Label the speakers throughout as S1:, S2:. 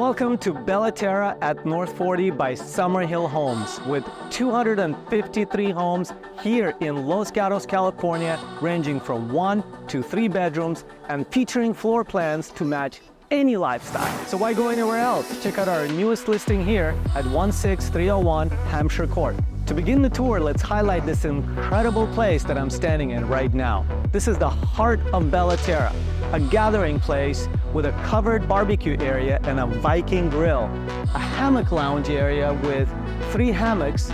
S1: Welcome to Bellaterra at North 40 by Summerhill Homes, with 253 homes here in Los Gatos, California, ranging from 1 to 3 bedrooms and featuring floor plans to match any lifestyle. So why go anywhere else? Check out our newest listing here at 16301 Hamsher Court. To begin the tour, let's highlight this incredible place that I'm standing in right now. This is the heart of Bellaterra, a gathering place with a covered barbecue area and a Viking grill, a hammock lounge area with 3 hammocks,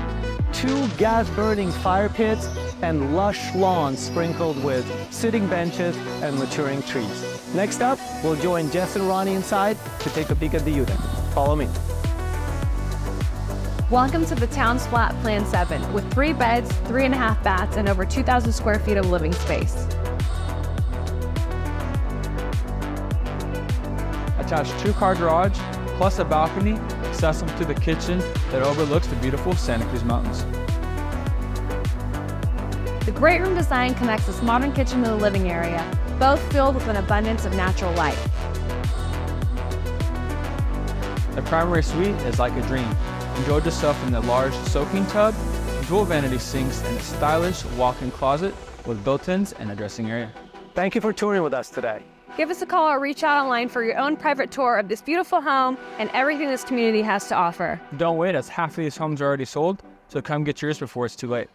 S1: 2 gas-burning fire pits, and lush lawns sprinkled with sitting benches and maturing trees. Next up, we'll join Jess and Ronnie inside to take a peek at the unit. Follow me.
S2: Welcome to the town's flat plan 7 with 3 beds, 3.5 baths, and over 2,000 square feet of living space.
S3: Attached 2-car garage, plus a balcony accessible to the kitchen that overlooks the beautiful Santa Cruz Mountains.
S2: The great room design connects this modern kitchen to the living area, both filled with an abundance of natural light.
S3: The primary suite is like a dream. Enjoy yourself in the large soaking tub, dual vanity sinks, and a stylish walk-in closet with built-ins and a dressing area.
S1: Thank you for touring with us today.
S2: Give us a call or reach out online for your own private tour of this beautiful home and everything this community has to offer.
S3: Don't wait, as half of these homes are already sold, so come get yours before it's too late.